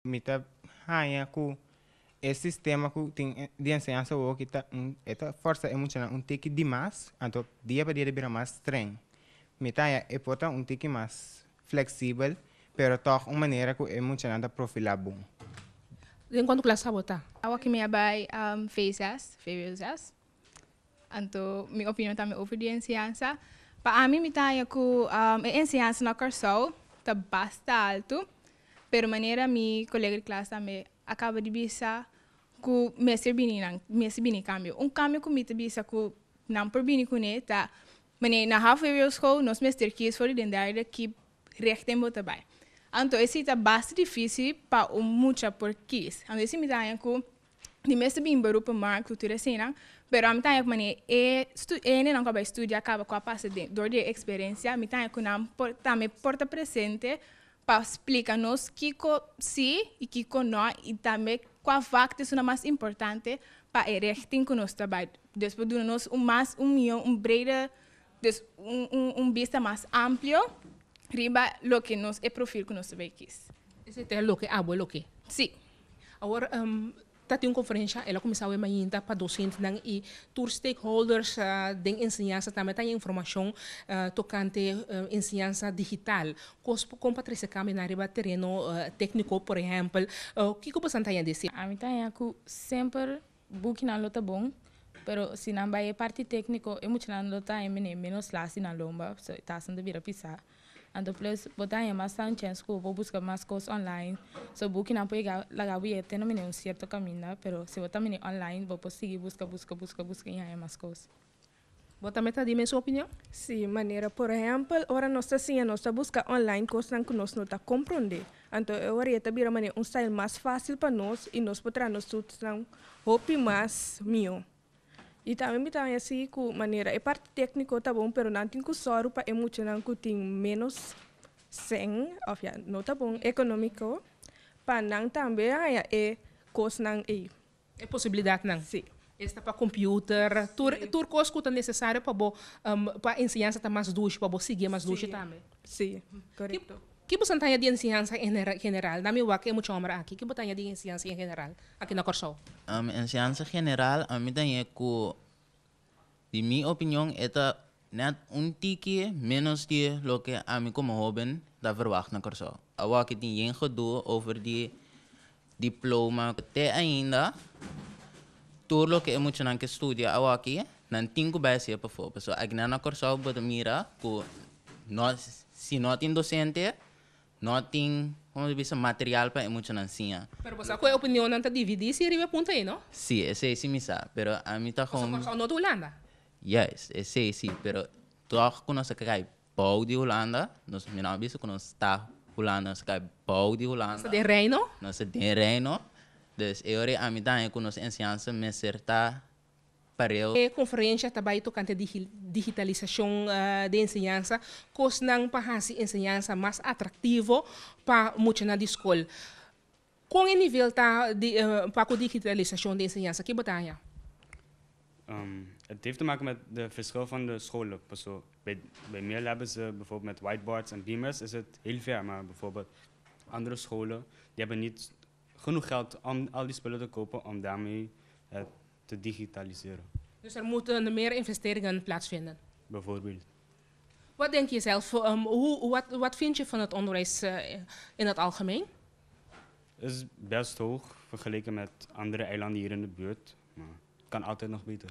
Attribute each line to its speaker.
Speaker 1: Mita hanya ku el sistema ku tem de enseñanza o que tá esta força emocional tique demais, então dia para dia de mais streng. Mita é porta tique mais flexível, pero toch uma maneira que emocional da profilar bom.
Speaker 2: Enquanto classe a botar?
Speaker 3: Agora que me abai feiras. Então, minha opinião também over de ensinança. Para mim, me tá que a ensinança na Corsol tá bastante alto, pero maneira mi colega de classe também acaba de bisa que mestre bini cambio. Cambio que me tá bisa que não por bini que tá, mas na half-year school nós mestre kies voor de derde que recht em bota bij. Então, esse tá bastante difícil para muita por kies. Então, esse me tá que de mestre bem beroep markt cultura cena, pero a mitad mane não acaba estudar acaba com a passa de dor de experiência, mitad que não também porta presente para explicar-nos que sim e que não e também qual facto é mais importante para o resto que nós trabalhamos. Depois de nós breda, vista mais amplo, riba lo que nos é perfil que nós veis.
Speaker 2: Esse é o que é o que?
Speaker 3: Sim.
Speaker 2: Agora tati uma conferência, ela começou a mainta para docentes e tour stakeholders de ensinança também tem informação tocante ensinança digital. Como Patrícia Kami na riba terreno técnico, por exemplo, o que você tem a dizer?
Speaker 4: A mim tem que sempre book na lota bom, pero se não vai parte técnico, é muito na lota é menos classe na lomba, so tá sendo vira pisar. And plus, botar em mais chance que vou buscar mais coisas online. So, booking não pode lagar o tem um certo caminho, pero se botar online, vou conseguir buscar em mais coisas.
Speaker 2: Você também está dando sua opinião?
Speaker 5: Sim, maneira, por exemplo, ora nós busca online coisas que nós não está compreender. Então, agora está vira maneira style mais fácil para nós e nós podemos nos hope mais mio. E também me também assim que maneira é parte técnica tá bom, pero não tem que só para emocional que tem menos sem, ou já não tá bom econômico, para não também é coisa não
Speaker 2: é possibilidade não.
Speaker 5: Sim.
Speaker 2: Está para computer, tur coisa que é necessário para ensinança tá mais ducho, para seguir mais ducho também.
Speaker 5: Sim, correto.
Speaker 2: Que você tem de ensinança em general? Na minha que é muito amor aqui. Que você tem de ensinança em general aqui na Corsol?
Speaker 6: Ensinança general, a mim tem que, de minha opinião, é net tique menos de lo que a mim como jovem da verwacht na Corsol. Awa que tem gedoe over die diploma, até ainda, tudo lo que é muito que estudia awa aqui, não tem que basear para fora. So, aqui na Corsol, você mira que se não tem docente, não tem material para emocionar.
Speaker 2: Pero você qual é a opinião não está dividida se riba ponta aí, não?
Speaker 6: Sim, esse é sim, pero a mim tá como.
Speaker 2: Você não do Holanda?
Speaker 6: Yes, esse sim, pero toch quando você cai pau de Holanda, nós não visto quando está Holanda, nós cai pau de Holanda.
Speaker 2: Você de reino?
Speaker 6: Nós de reino, dus eu a mim tá com nossa ensinança me certa para eu.
Speaker 2: A conferência também tocante digitalização de ensinança, coisa não para fazer ensinança mais atrativo para muitos na escola. Qual é o nível para a digitalização de ensinança? Que botaia?
Speaker 7: Het heeft te maken met de verschil van de scholen. So, bij meer hebben ze bijvoorbeeld met whiteboards en beamers is het heel ver, maar bijvoorbeeld andere scholen die hebben niet genoeg geld om al die spullen te kopen om daarmee te digitaliseren.
Speaker 2: Dus er moeten meer investeringen plaatsvinden?
Speaker 7: Bijvoorbeeld.
Speaker 2: Wat denk je zelf? Wat vind je van het onderwijs in het algemeen?
Speaker 7: Het is best hoog vergeleken met andere eilanden hier in de buurt, maar het kan altijd nog beter.